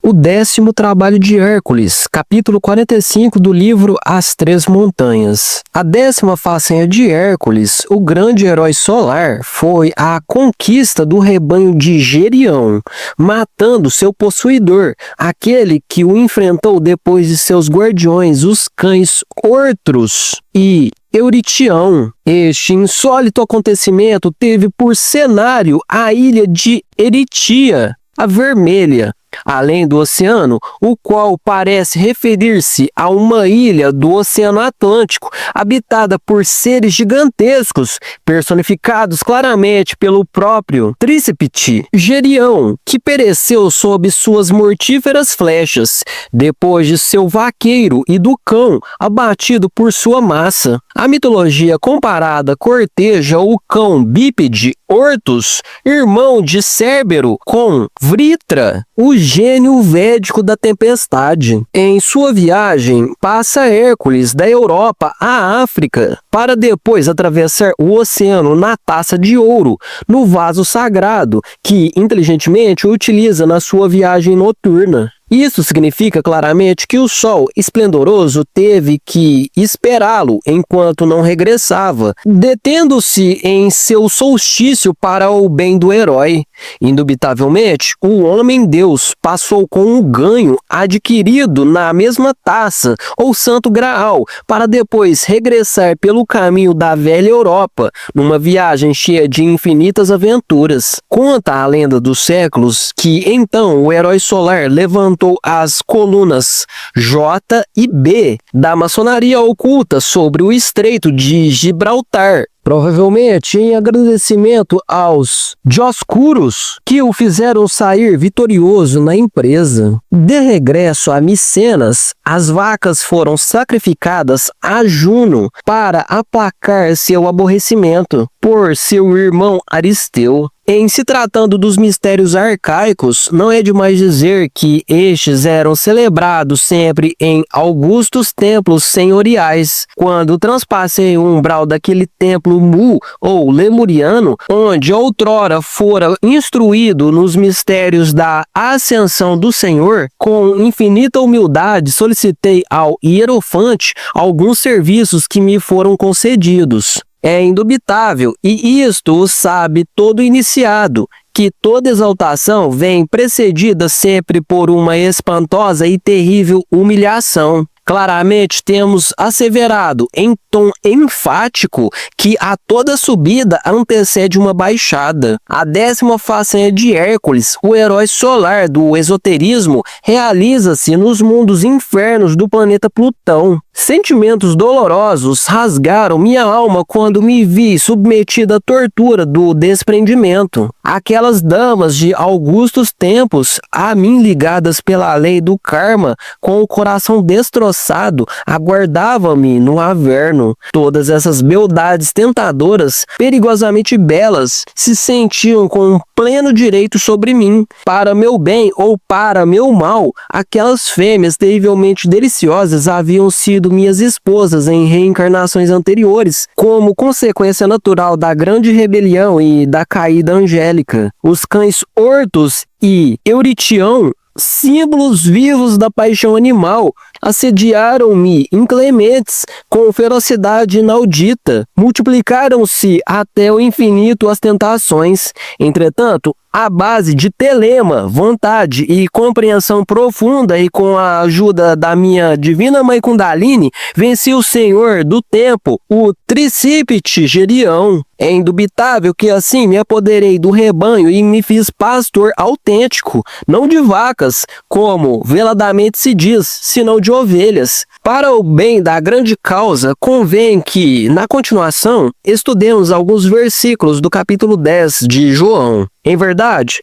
O 10º trabalho de Hércules, capítulo 45 do livro As Três Montanhas. A 10ª façanha de Hércules, o grande herói solar, foi a conquista do rebanho de Gerião, matando seu possuidor, aquele que o enfrentou depois de seus guardiões, os cães Ortrus e Euritião. Este insólito acontecimento teve por cenário a ilha de Eritia, a Vermelha, além do oceano, o qual parece referir-se a uma ilha do Oceano Atlântico, habitada por seres gigantescos, personificados claramente pelo próprio tríceps Gerião, que pereceu sob suas mortíferas flechas, depois de seu vaqueiro e do cão abatido por sua massa. A mitologia comparada corteja o cão bípede Ortus, irmão de Cérbero, com Vritra, o gênio védico da tempestade. Em sua viagem, passa Hércules da Europa à África, para depois atravessar o oceano na taça de ouro, no vaso sagrado, que inteligentemente utiliza na sua viagem noturna. Isso significa claramente que o sol esplendoroso teve que esperá-lo enquanto não regressava, detendo-se em seu solstício para o bem do herói. Indubitavelmente, o homem-deus passou com um ganho adquirido na mesma taça ou santo graal, para depois regressar pelo caminho da velha Europa, numa viagem cheia de infinitas aventuras. Conta a lenda dos séculos que então o herói solar levantou as colunas J e B da maçonaria oculta sobre o Estreito de Gibraltar, provavelmente em agradecimento aos Dioscuros, que o fizeram sair vitorioso na empresa. De regresso a Micenas, as vacas foram sacrificadas a Juno para aplacar seu aborrecimento por seu irmão Aristeu. Em se tratando dos mistérios arcaicos, não é demais dizer que estes eram celebrados sempre em augustos templos senhoriais. Quando transpassei o umbral daquele templo Mu ou lemuriano, onde outrora fora instruído nos mistérios da ascensão do Senhor, com infinita humildade solicitei ao Hierofante alguns serviços que me foram concedidos. É indubitável, e isto o sabe todo iniciado, que toda exaltação vem precedida sempre por uma espantosa e terrível humilhação. Claramente temos asseverado em tom enfático que a toda subida antecede uma baixada. A 10ª façanha de Hércules, o herói solar do esoterismo, realiza-se nos mundos infernos do planeta Plutão. Sentimentos dolorosos rasgaram minha alma quando me vi submetida à tortura do desprendimento. Aquelas damas de augustos tempos, a mim ligadas pela lei do karma, com o coração destroçado, aguardavam-me no averno. Todas essas beldades tentadoras, perigosamente belas, se sentiam com pleno direito sobre mim. Para meu bem ou para meu mal, aquelas fêmeas terrivelmente deliciosas haviam sido minhas esposas em reencarnações anteriores, como consequência natural da grande rebelião e da caída angélica. Os cães Ortus e Euritião, símbolos vivos da paixão animal, assediaram-me inclementes com ferocidade inaudita. Multiplicaram-se até o infinito as tentações. Entretanto, à base de telema, vontade e compreensão profunda, e com a ajuda da minha divina mãe Kundalini, venci o Senhor do tempo, o tríceps Gerião. É indubitável que assim me apoderei do rebanho e me fiz pastor autêntico, não de vacas, como veladamente se diz, senão de ovelhas. Para o bem da grande causa, convém que, na continuação, estudemos alguns versículos do capítulo 10 de João. Em verdade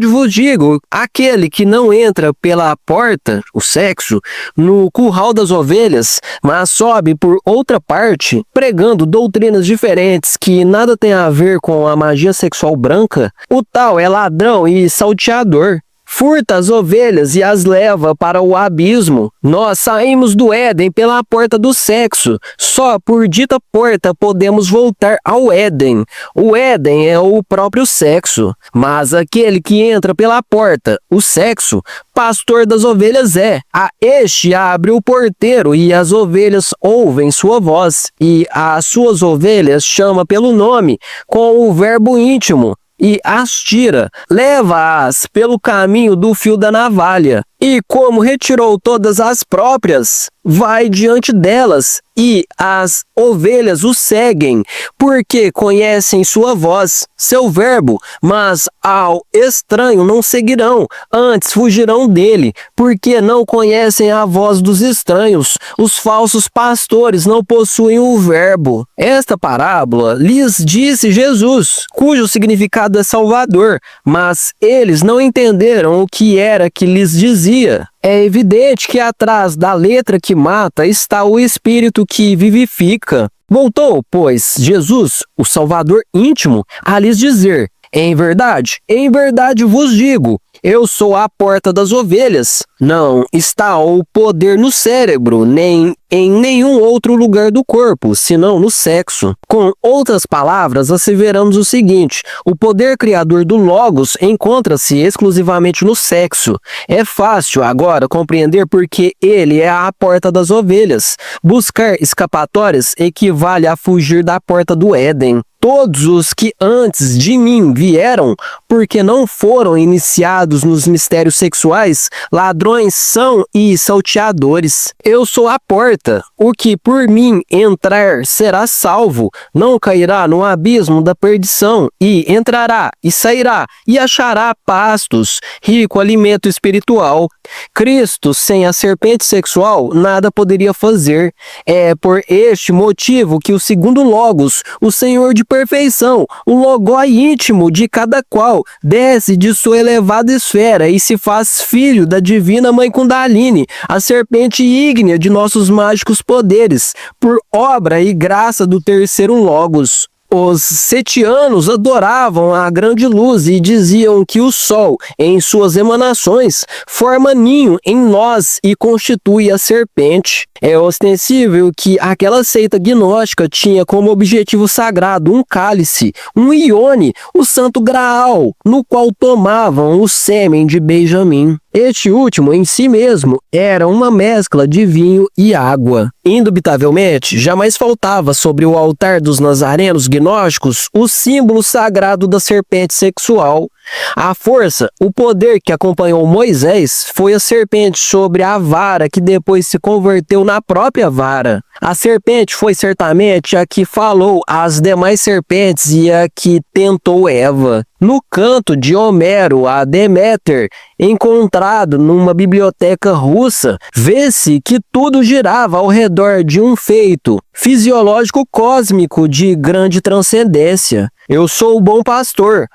vos digo, aquele que não entra pela porta, o sexo, no curral das ovelhas, mas sobe por outra parte, pregando doutrinas diferentes que nada tem a ver com a magia sexual branca, o tal é ladrão e salteador. furta as ovelhas e as leva para o abismo. Nós saímos do Éden pela porta do sexo. Só por dita porta podemos voltar ao Éden. O Éden é o próprio sexo, mas aquele que entra pela porta, o sexo, pastor das ovelhas é. A este abre o porteiro e as ovelhas ouvem sua voz, e as suas ovelhas chama pelo nome, com o verbo íntimo, e as tira, leva-as pelo caminho do fio da navalha. E como retirou todas as próprias, vai diante delas, e as ovelhas o seguem, porque conhecem sua voz, seu verbo, mas ao estranho não seguirão, antes fugirão dele, porque não conhecem a voz dos estranhos. Os falsos pastores não possuem o verbo. Esta parábola lhes disse Jesus, cujo significado é Salvador, mas eles não entenderam o que era que lhes dizia. É evidente que atrás da letra que mata está o Espírito que vivifica. Voltou, pois, Jesus, o Salvador íntimo, a lhes dizer: em verdade vos digo, eu sou a porta das ovelhas. Não está o poder no cérebro, nem em nenhum outro lugar do corpo, senão no sexo. Com outras palavras, asseveramos o seguinte: o poder criador do Logos encontra-se exclusivamente no sexo. É fácil agora compreender porque ele é a porta das ovelhas. Buscar escapatórias equivale a fugir da porta do Éden. Todos os que antes de mim vieram, porque não foram iniciados nos mistérios sexuais, ladrões são e salteadores. Eu sou a porta. O que por mim entrar será salvo, não cairá no abismo da perdição, e entrará e sairá e achará pastos, rico alimento espiritual. Cristo, sem a serpente sexual, nada poderia fazer. É por este motivo que o segundo Logos, o Senhor de perfeição, o logoi íntimo de cada qual, desce de sua elevada esfera e se faz filho da divina Mãe Kundalini, a serpente ígnea de nossos mágicos poderes, por obra e graça do terceiro Logos. Os setianos adoravam a grande luz e diziam que o sol, em suas emanações, forma ninho em nós e constitui a serpente. É ostensível que aquela seita gnóstica tinha como objetivo sagrado um cálice, um ione, o santo graal, no qual tomavam o sêmen de Benjamim. Este último, em si mesmo, era uma mescla de vinho e água. Indubitavelmente, jamais faltava sobre o altar dos nazarenos gnósticos o símbolo sagrado da serpente sexual. A força, o poder que acompanhou Moisés foi a serpente sobre a vara que depois se converteu na própria vara. A serpente foi certamente a que falou às demais serpentes e a que tentou Eva. No canto de Homero, a Deméter, encontrado numa biblioteca russa, vê-se que tudo girava ao redor de um feito fisiológico cósmico de grande transcendência. Eu sou o bom pastor,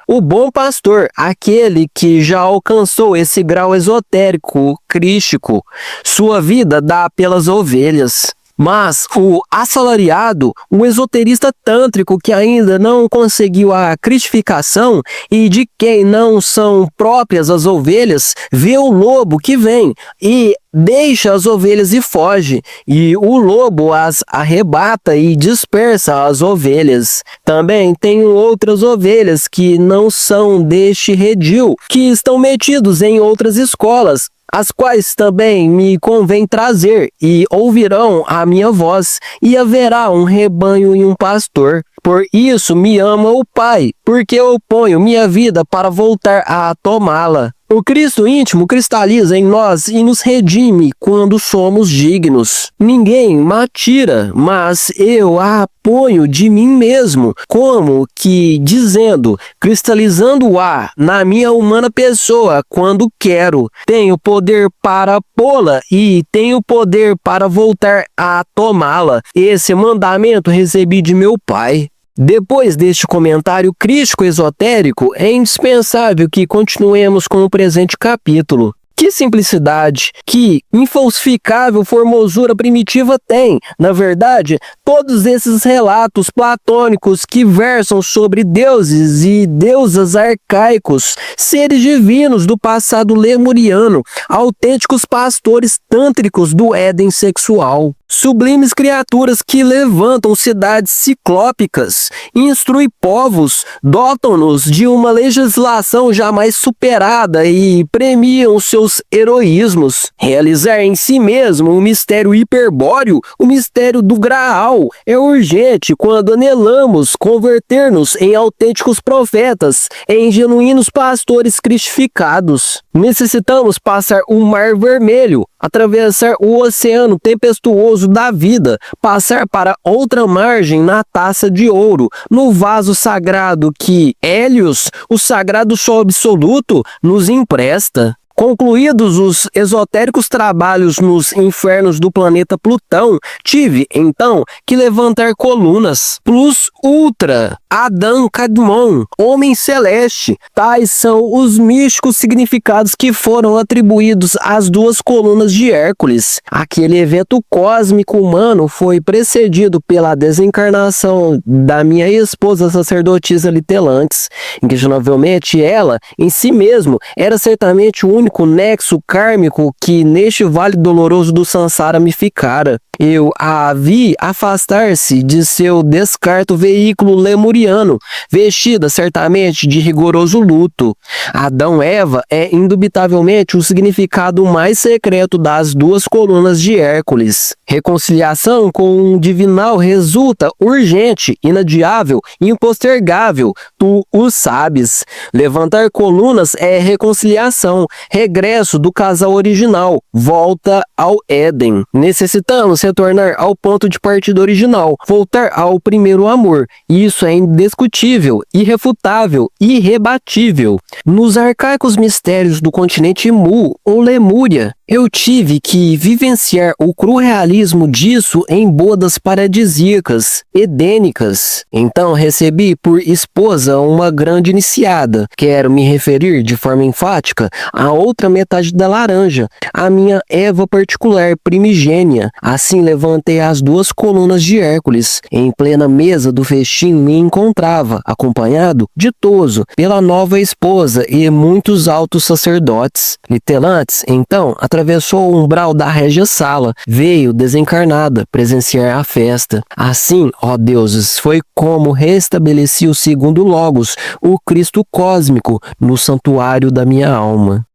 aquele que já alcançou esse grau esotérico, crístico. Sua vida dá pelas ovelhas. Mas o assalariado, um esoterista tântrico que ainda não conseguiu a cristificação e de quem não são próprias as ovelhas, vê o lobo que vem e deixa as ovelhas e foge, e o lobo as arrebata e dispersa as ovelhas. Também tenho outras ovelhas que não são deste redil, que estão metidos em outras escolas, as quais também me convém trazer, e ouvirão a minha voz, e haverá um rebanho e um pastor. Por isso me ama o Pai, porque eu ponho minha vida para voltar a tomá-la. O Cristo íntimo cristaliza em nós e nos redime quando somos dignos. Ninguém me tira, mas eu a ponho de mim mesmo, como que dizendo, cristalizando-a na minha humana pessoa quando quero. Tenho poder para pô-la e tenho poder para voltar a tomá-la. Esse mandamento recebi de meu Pai. Depois deste comentário crítico esotérico, é indispensável que continuemos com o presente capítulo. Que simplicidade, que infalsificável formosura primitiva tem. Na verdade, todos esses relatos platônicos que versam sobre deuses e deusas arcaicos, seres divinos do passado lemuriano, autênticos pastores tântricos do Éden sexual. Sublimes criaturas que levantam cidades ciclópicas, instruem povos, dotam-nos de uma legislação jamais superada e premiam seus heroísmos. Realizar em si mesmo o mistério hiperbóreo, o mistério do Graal, é urgente quando anelamos converter-nos em autênticos profetas, em genuínos pastores cristificados. Necessitamos passar o Mar Vermelho, atravessar o oceano tempestuoso da vida, passar para outra margem na taça de ouro, no vaso sagrado que Hélios, o sagrado sol absoluto, nos empresta. Concluídos os esotéricos trabalhos nos infernos do planeta Plutão, tive, então, que levantar colunas. Plus Ultra, Adão Kadmon, Homem Celeste. Tais são os místicos significados que foram atribuídos às duas colunas de Hércules. Aquele evento cósmico humano foi precedido pela desencarnação da minha esposa sacerdotisa Litelantes. Inquestionavelmente ela, em si mesmo, era certamente o único nexo kármico que neste vale doloroso do Sansara me ficara. Eu a vi afastar-se de seu descarto veículo lemuriano, vestida certamente de rigoroso luto. Adão-Eva é indubitavelmente o significado mais secreto das duas colunas de Hércules. Reconciliação com o divinal resulta urgente, inadiável, impostergável. Tu o sabes. Levantar colunas é reconciliação, regresso do casal original, volta ao Éden. Necessitamos retornar ao ponto de partida original, voltar ao primeiro amor. Isso é indiscutível, irrefutável, irrebatível. Nos arcaicos mistérios do continente Mu, ou Lemúria, eu tive que vivenciar o cru realismo disso em bodas paradisíacas, edênicas. Então recebi por esposa uma grande iniciada. Quero me referir de forma enfática à outra metade da laranja, a minha Eva particular primigênia. Assim levantei as duas colunas de Hércules. Em plena mesa do festim me encontrava, acompanhado, ditoso, pela nova esposa e muitos altos sacerdotes. Litelantes, então, atravessou o umbral da régia sala, veio desencarnada presenciar a festa. Assim, ó deuses, foi como restabeleci o segundo Logos, o Cristo cósmico, no santuário da minha alma.